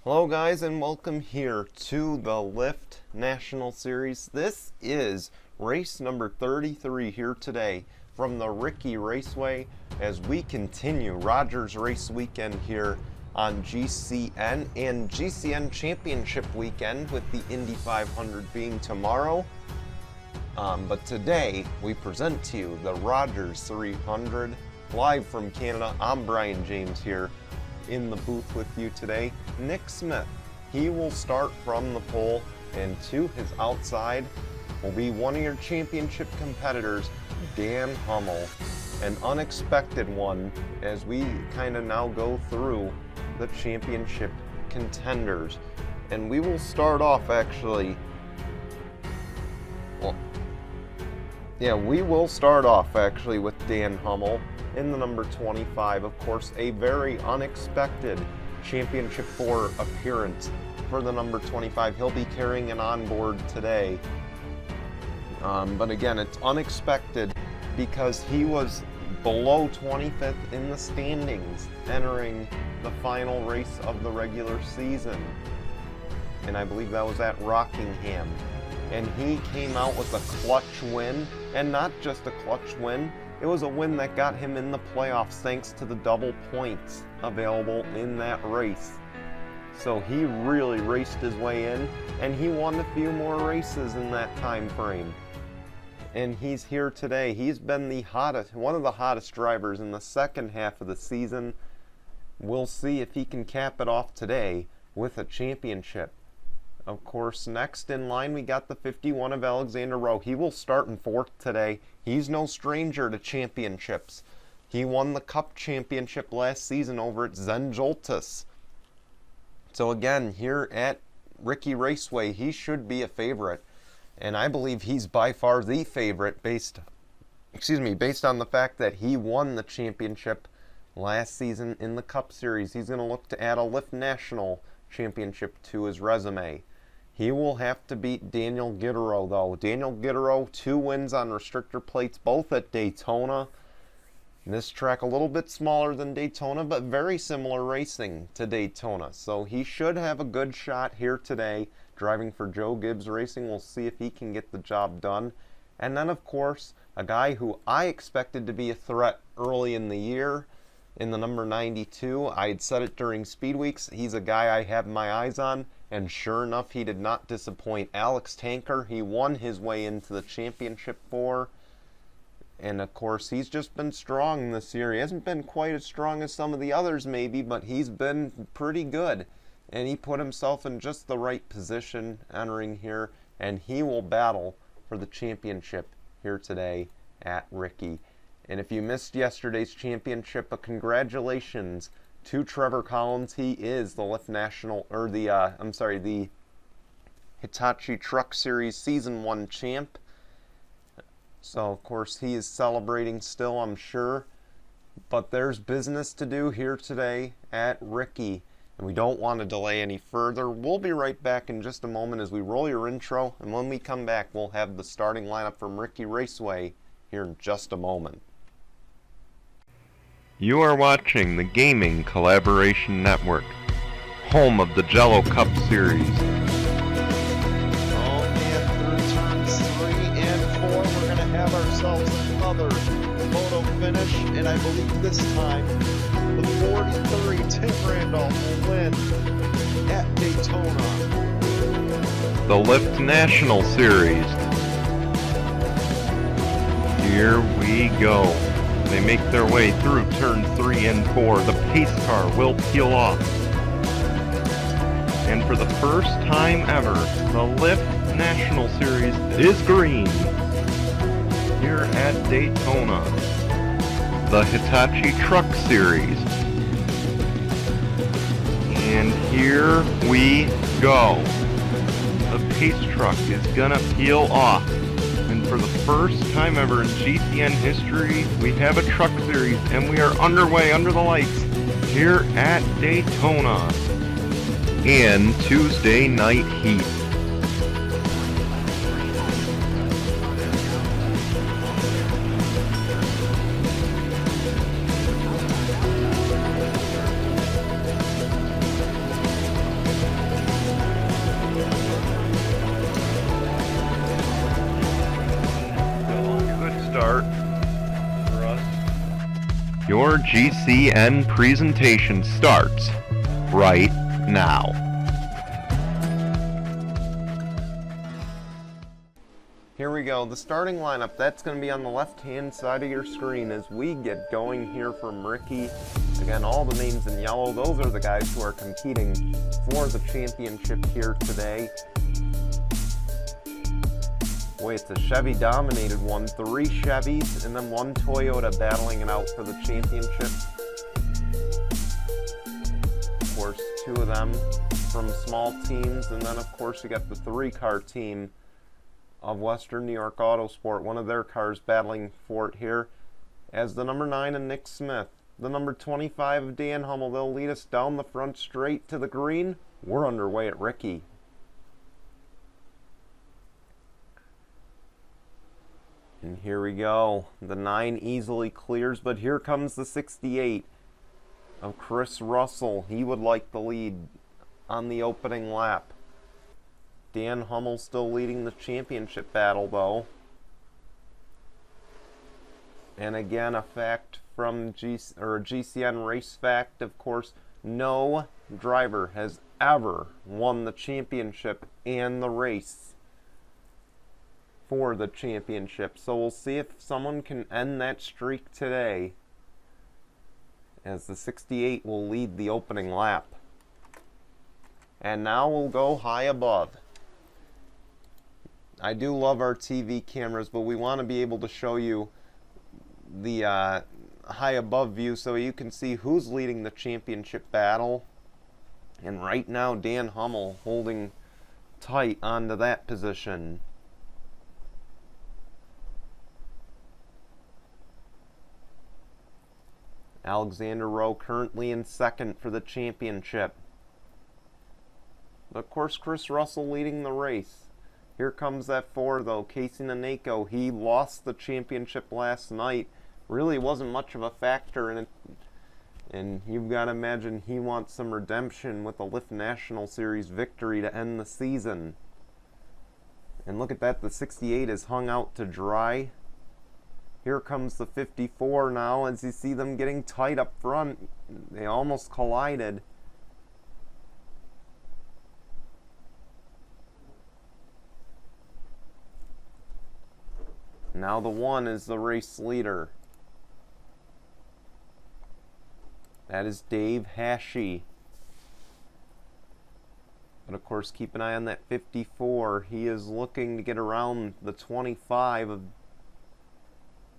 Hello guys, and welcome here to the Lyft National Series. This is race number 33 here today from the Riki Raceway as we continue Rogers Race Weekend here on GCN and GCN Championship Weekend with the Indy 500 being tomorrow. But today we present to you the Rogers 300 live from Canada. I'm Brian James here in the booth with you today. Nick Smith, he will start from the pole, and to his outside will be one of your championship competitors, Dan Hummel. An unexpected one as we kind of now go through the championship contenders. And we will start off actually, we will start off actually with Dan Hummel in the number 25. Of course, a very unexpected Championship 4 appearance for the number 25. He'll be carrying an onboard today. But again, it's unexpected because he was below 25th in the standings entering the final race of the regular season. And I believe that was at Rockingham. And he came out with a clutch win, and not just a clutch win, it was a win that got him in the playoffs thanks to the double points available in that race. So he really raced his way in, and he won a few more races in that time frame. And he's here today. He's been one of the hottest drivers in the second half of the season. We'll see if he can cap it off today with a championship. Of course, next in line we got the 51 of Alexander Rowe. He will start in fourth today. He's no stranger to championships. He won the Cup Championship last season over at Zenjoltis. So again, here at Riki Raceway, he should be a favorite. And I believe he's by far the favorite based on the fact that he won the championship last season in the Cup Series. He's going to look to add a Lyft National Championship to his resume. He will have to beat Daniel Gittero, though. Daniel Gittero, 2 wins on restrictor plates, both at Daytona. This track a little bit smaller than Daytona, but very similar racing to Daytona. So he should have a good shot here today, driving for Joe Gibbs Racing. We'll see if he can get the job done. And then, of course, a guy who I expected to be a threat early in the year, in the number 92. I had said it during Speed Weeks. He's a guy I have my eyes on, and sure enough, he did not disappoint. Alex Tanker, he won his way into the Championship 4. And of course, he's just been strong this year. He hasn't been quite as strong as some of the others maybe, but he's been pretty good. And he put himself in just the right position entering here, and he will battle for the championship here today at Riki. And if you missed yesterday's championship, congratulations to Trevor Collins. He is the Lyft National, the Hitachi Truck Series Season 1 champ. So, of course, he is celebrating still, I'm sure. But there's business to do here today at Riki, and we don't want to delay any further. We'll be right back in just a moment as we roll your intro, and when we come back, we'll have the starting lineup from Riki Raceway here in just a moment. You are watching the Gaming Collaboration Network, home of the Jello Cup Series. Oh man, through turns 3 and 4, we're going to have ourselves another photo finish, and I believe this time the 43 Tim Randolph will win at Daytona. The Lyft National Series. Here we go. They make their way through turn 3 and 4. The pace car will peel off. And for the first time ever, the Lyft National Series is green here at Daytona. The Hitachi Truck Series. And here we go. The pace truck is gonna peel off. And for the first time ever in GCN history, we have a truck series, and we are underway under the lights here at Daytona in Tuesday night heat. start for us. Your GCN presentation starts right now. Here we go, the starting lineup, that's going to be on the left-hand side of your screen as we get going here from Riki. Again, all the names in yellow, those are the guys who are competing for the championship here today. Boy, it's a Chevy-dominated one, 3 Chevys and then 1 Toyota battling it out for the championship. Of course, 2 of them from small teams, and then of course you got the 3-car team of Western New York Autosport, one of their cars battling for it here as the number 9 of Nick Smith, the number 25 of Dan Hummel. They'll lead us down the front straight to the green. We're underway at Riki. And here we go. The 9 easily clears, but here comes the 68 of Chris Russell. He would like the lead on the opening lap. Dan Hummel still leading the championship battle, though. And again, a fact from GCN race fact, of course, no driver has ever won the championship and the race for the championship. So we'll see if someone can end that streak today, as the 68 will lead the opening lap. And now we'll go high above. I do love our TV cameras, but we want to be able to show you the high above view so you can see who's leading the championship battle. And right now, Dan Hummel holding tight onto that position. Alexander Rowe currently in second for the championship. But of course, Chris Russell leading the race. Here comes that 4, though. Casey Naneko, he lost the championship last night. Really wasn't much of a factor in it. And you've got to imagine he wants some redemption with a Lyft National Series victory to end the season. And look at that, the 68 is hung out to dry. Here comes the 54 now as you see them getting tight up front. They almost collided. Now the 1 is the race leader. That is Dave Hashey. But of course, keep an eye on that 54. He is looking to get around the 25 of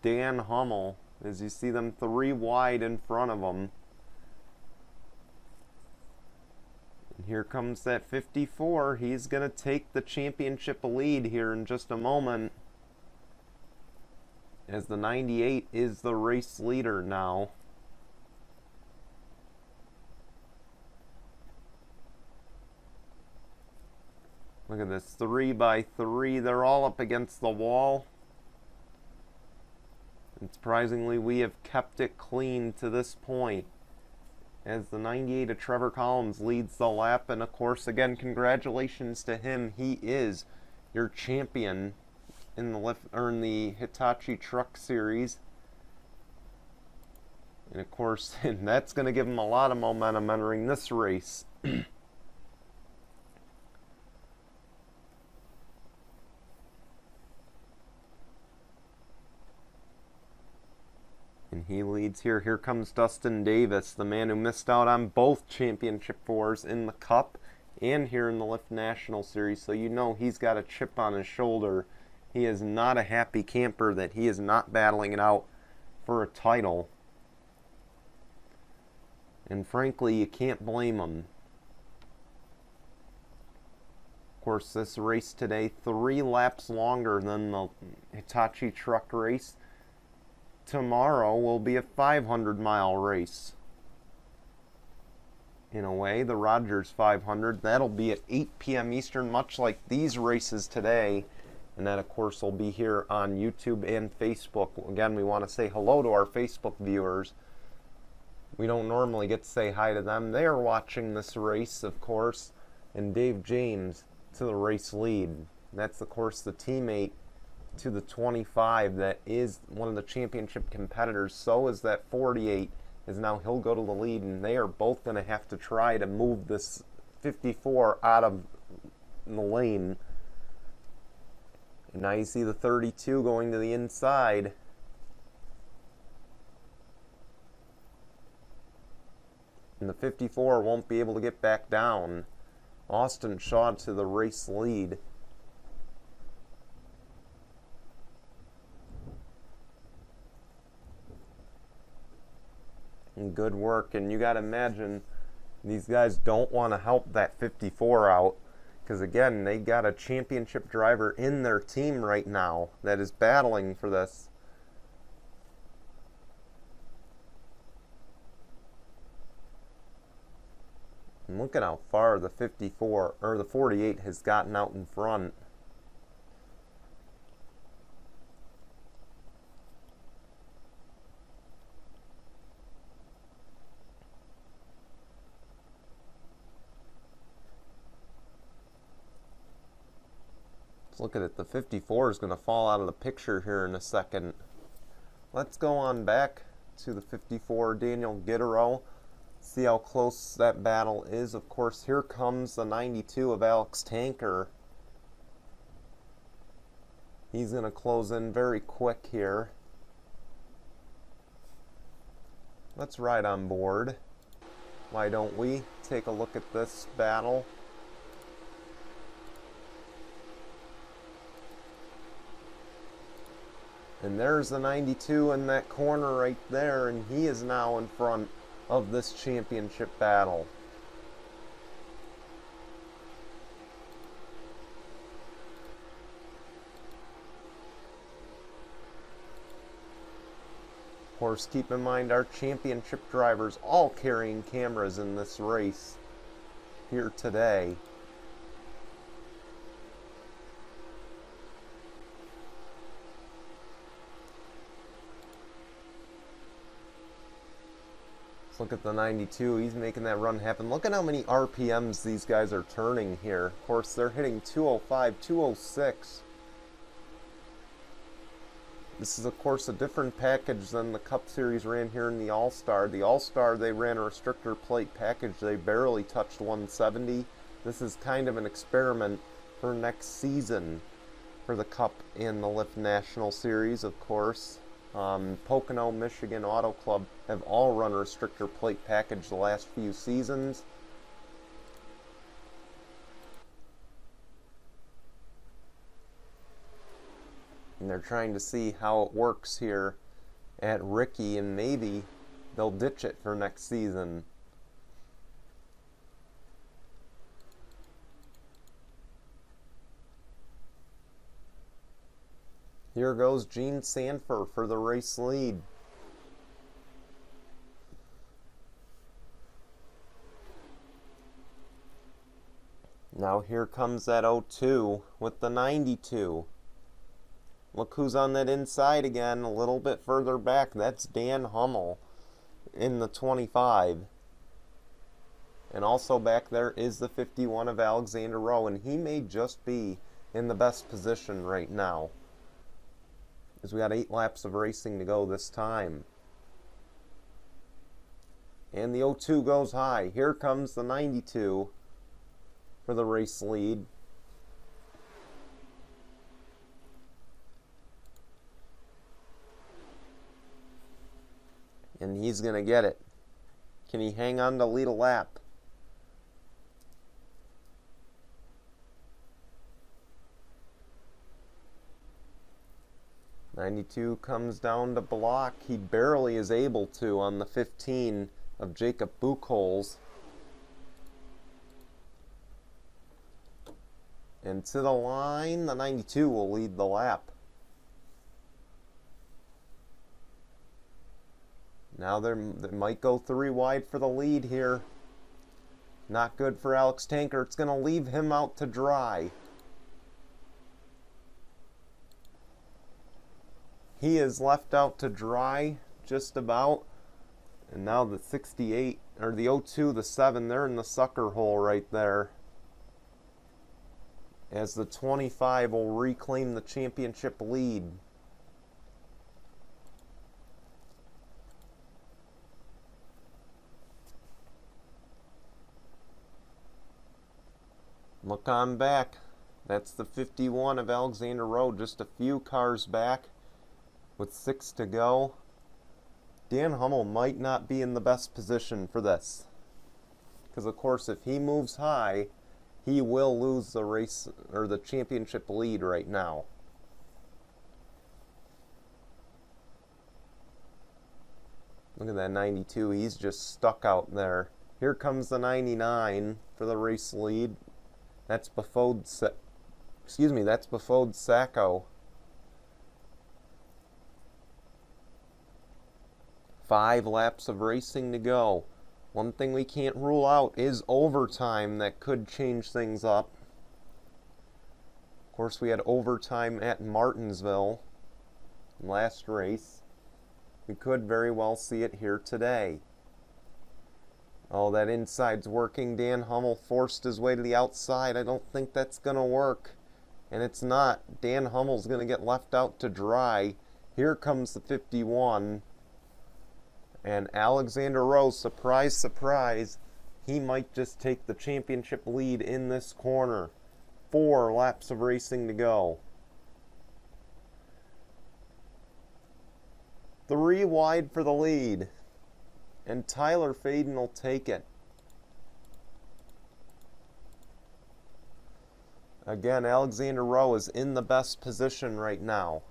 Dan Hummel as you see them 3 wide in front of him. And here comes that 54. He's going to take the championship lead here in just a moment, as the 98 is the race leader now. Look at this, 3 by 3. They're all up against the wall. And surprisingly, we have kept it clean to this point, as the 98 of Trevor Collins leads the lap. And of course, again, congratulations to him. He is your champion in the Hitachi Truck Series. And of course, that's going to give him a lot of momentum entering this race. And he leads here. Here comes Dustin Davis, the man who missed out on both championship 4s in the Cup and here in the Lyft National Series. So you know he's got a chip on his shoulder. He is not a happy camper that he is not battling it out for a title. And frankly, you can't blame him. Of course, this race today, 3 laps longer than the Hitachi truck race. Tomorrow will be a 500-mile race. In a way, the Rogers 500, that'll be at 8 p.m. Eastern, much like these races today. And that, of course, will be here on YouTube and Facebook. Again, we want to say hello to our Facebook viewers. We don't normally get to say hi to them. They are watching this race, of course. And Dave James to the race lead. That's, of course, the teammate to the 25 that is one of the championship competitors. So is that 48, as now he'll go to the lead, and they are both going to have to try to move this 54 out of the lane. And now you see the 32 going to the inside. And the 54 won't be able to get back down. Austin Shaw to the race lead. And good work. And you got to imagine these guys don't want to help that 54 out, because again, they got a championship driver in their team right now that is battling for this. And look at how far the 54 or the 48 has gotten out in front. Let's look at it. The 54 is going to fall out of the picture here in a second. Let's go on back to the 54, Daniel Gittero. See how close that battle is. Of course, here comes the 92 of Alex Tanker. He's going to close in very quick here. Let's ride on board. Why don't we take a look at this battle? And there's the 92 in that corner right there, and he is now in front of this championship battle. Of course, keep in mind our championship drivers all carrying cameras in this race here today. Look at the 92. He's making that run happen. Look at how many RPMs these guys are turning here. Of course, they're hitting 205, 206. This is, of course, a different package than the Cup Series ran here in the All-Star. The All-Star, they ran a restrictor plate package. They barely touched 170. This is kind of an experiment for next season for the Cup and the Lyft National Series, of course. Pocono, Michigan Auto Club have all run a restrictor plate package the last few seasons. And they're trying to see how it works here at Riki, and maybe they'll ditch it for next season. Here goes Gene Sanford for the race lead. Now here comes that 02 with the 92. Look who's on that inside again, a little bit further back. That's Dan Hummel in the 25. And also back there is the 51 of Alexander Rowe, and he may just be in the best position right now, as we got 8 laps of racing to go this time. And the 02 goes high. Here comes the 92 for the race lead. And he's going to get it. Can he hang on to lead a lap? '92 comes down to block. He barely is able to on the 15 of Jacob Buchholz. And to the line, the 92 will lead the lap. Now they might go 3 wide for the lead here. Not good for Alex Tanker. It's going to leave him out to dry. He is left out to dry just about. And now the 68, or the 02, the 7, they're in the sucker hole right there. as the 25 will reclaim the championship lead. Look on back. That's the 51 of Alexander Rowe, just a few cars back with 6 to go. Dan Hummel might not be in the best position for this, because of course if he moves high, he will lose the race or the championship lead right now. Look at that 92, he's just stuck out there. Here comes the 99 for the race lead. That's Befode Sacco. 5 laps of racing to go. One thing we can't rule out is overtime that could change things up. Of course, we had overtime at Martinsville last race. We could very well see it here today. Oh, that inside's working. Dan Hummel forced his way to the outside. I don't think that's going to work. And it's not. Dan Hummel's going to get left out to dry. Here comes the 51. And Alexander Rowe, surprise, surprise, he might just take the championship lead in this corner. 4 laps of racing to go. 3 wide for the lead. And Tyler Faden will take it. Again, Alexander Rowe is in the best position right now.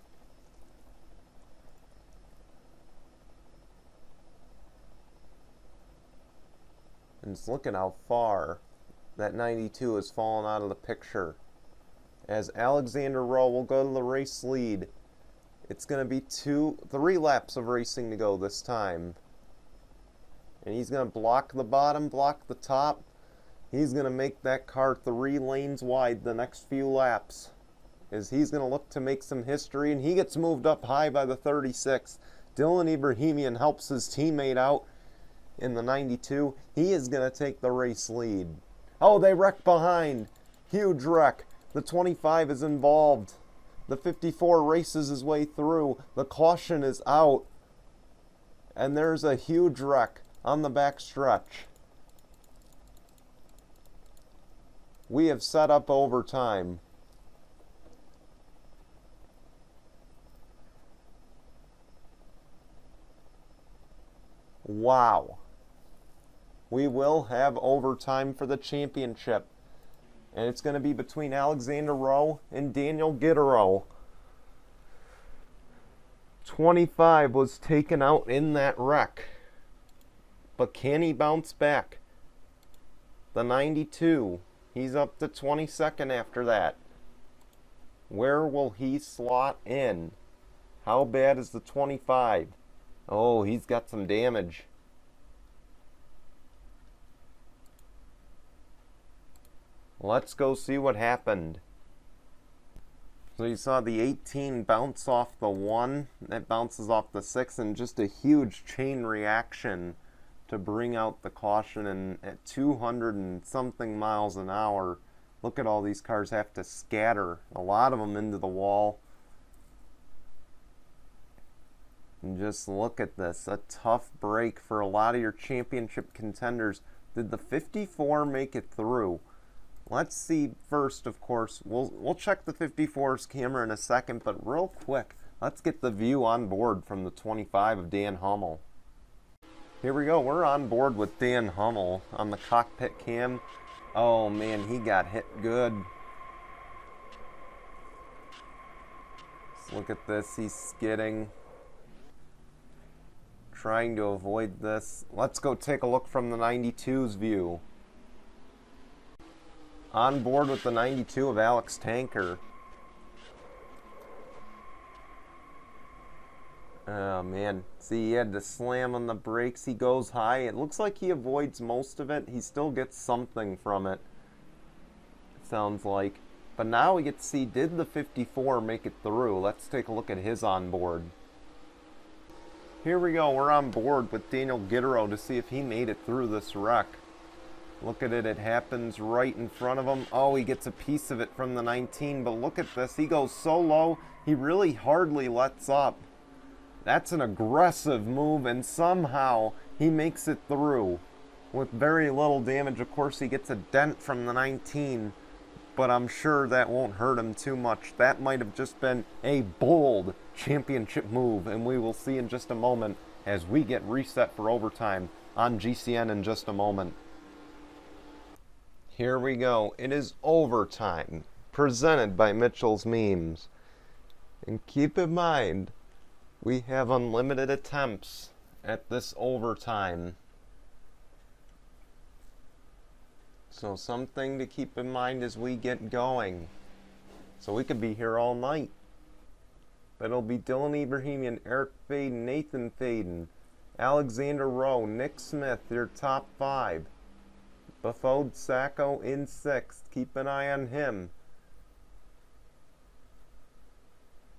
And just look at how far that 92 has fallen out of the picture. As Alexander Rowe will go to the race lead. It's going to be 3 laps of racing to go this time. And he's going to block the bottom, block the top. He's going to make that car 3 lanes wide the next few laps. As he's going to look to make some history, and he gets moved up high by the 36. Dylan Ibrahimian helps his teammate out in the 92. He is going to take the race lead. Oh, they wreck behind. Huge wreck. The 25 is involved. The 54 races his way through. The caution is out. And there's a huge wreck on the back stretch. We have set up overtime. Wow. We will have overtime for the championship. And it's going to be between Alexander Rowe and Daniel Gittero. 25 was taken out in that wreck. But can he bounce back? The 92, he's up to 22nd after that. Where will he slot in? How bad is the 25? Oh, he's got some damage. Let's go see what happened. So you saw the 18 bounce off the 1, that bounces off the 6, and just a huge chain reaction to bring out the caution. And at 200 and something miles an hour, look at all these cars have to scatter, a lot of them into the wall. And just look at this, a tough break for a lot of your championship contenders. Did the 54 make it through? Let's see first, of course. We'll check the 54's camera in a second, but real quick, let's get the view on board from the 25 of Dan Hummel. Here we go. We're on board with Dan Hummel on the cockpit cam. Oh man, he got hit good. Let's look at this. He's skidding. Trying to avoid this. Let's go take a look from the 92's view. On board with the 92 of Alex Tanker. Oh man, see, he had to slam on the brakes. He goes high. It looks like he avoids most of it. He still gets something from it, it sounds like. But now we get to see, did the 54 make it through? Let's take a look at his onboard. Here we go, we're on board with Daniel Gittero to see if he made it through this wreck. Look at it, it happens right in front of him. Oh, he gets a piece of it from the 19, but look at this. He goes so low, he really hardly lets up. That's an aggressive move, and somehow he makes it through with very little damage. Of course, he gets a dent from the 19, but I'm sure that won't hurt him too much. That might have just been a bold championship move, and we will see in just a moment as we get reset for overtime on GCN in just a moment. Here we go. It is overtime, presented by Mitchell's Memes. And keep in mind, we have unlimited attempts at this overtime. So something to keep in mind as we get going. So we could be here all night. But it'll be Dylan Ibrahimian, Eric Faden, Nathan Faden, Alexander Rowe, Nick Smith, your top 5. Bafode Sacco in 6th. Keep an eye on him.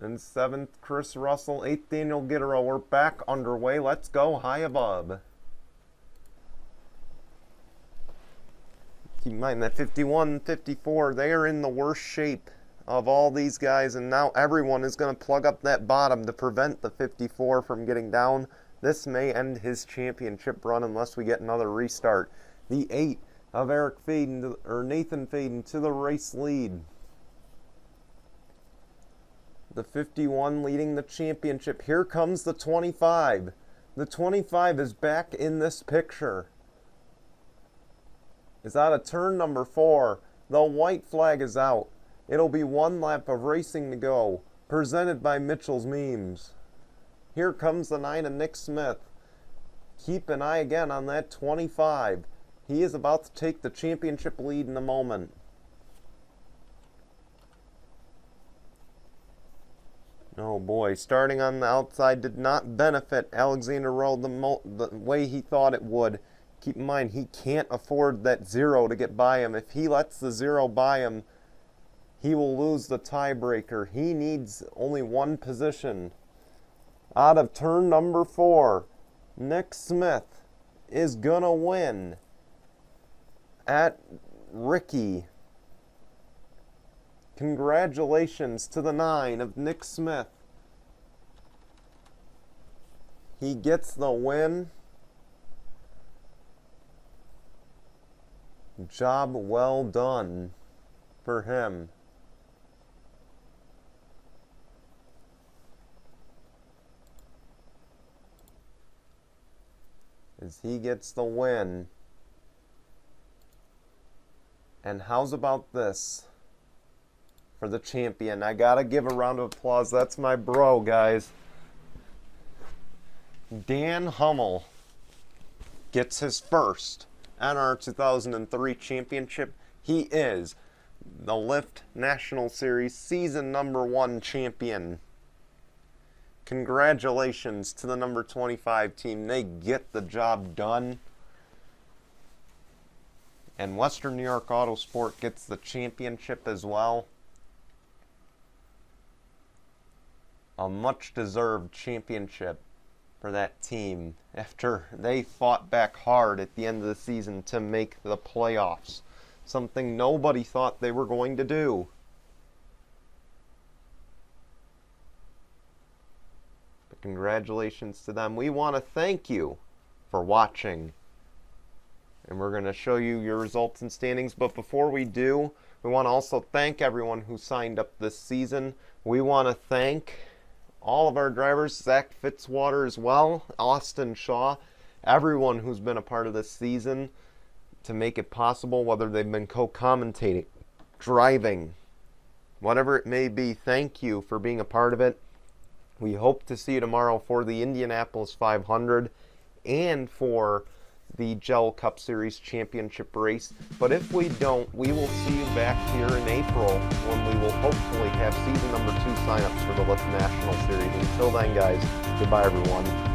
In 7th, Chris Russell. 8th, Daniel Gittero. We're back underway. Let's go high above. Keep in mind that 51, 54, they are in the worst shape of all these guys, and now everyone is going to plug up that bottom to prevent the 54 from getting down. This may end his championship run unless we get another restart. The 8 of Eric Faden, or Nathan Faden, to the race lead. The 51 leading the championship. Here comes the 25. The 25 is back in this picture. Is out of turn number 4. The white flag is out. It'll be 1 lap of racing to go. Presented by Mitchell's Memes. Here comes the 9 of Nick Smith. Keep an eye again on that 25. He is about to take the championship lead in a moment. Oh boy, starting on the outside did not benefit Alexander Rowe the way he thought it would. Keep in mind, he can't afford that 0 to get by him. If he lets the 0 by him, he will lose the tiebreaker. He needs only 1 position. Out of turn number 4, Nick Smith is gonna win at Riki. Congratulations to the 9 of Nick Smith. He gets the win. Job well done for him. As he gets the win. And how's about this for the champion? I gotta give a round of applause. That's my bro, guys. Dan Hummel gets his first NR 2003 championship. He is the Lyft National Series season number 1 champion. Congratulations to the number 25 team. They get the job done. And Western New York Autosport gets the championship as well. A much-deserved championship for that team after they fought back hard at the end of the season to make the playoffs. Something nobody thought they were going to do. But congratulations to them. We want to thank you for watching. And we're going to show you your results and standings. But before we do, we want to also thank everyone who signed up this season. We want to thank all of our drivers, Zach Fitzwater as well, Austin Shaw, everyone who's been a part of this season to make it possible, whether they've been co-commentating, driving, whatever it may be. Thank you for being a part of it. We hope to see you tomorrow for the Indianapolis 500 and for the Gel Cup Series Championship race. But if we don't, we will see you back here in April when we will hopefully have season number 2 signups for the Lyft National Series. Until then, guys, goodbye, everyone.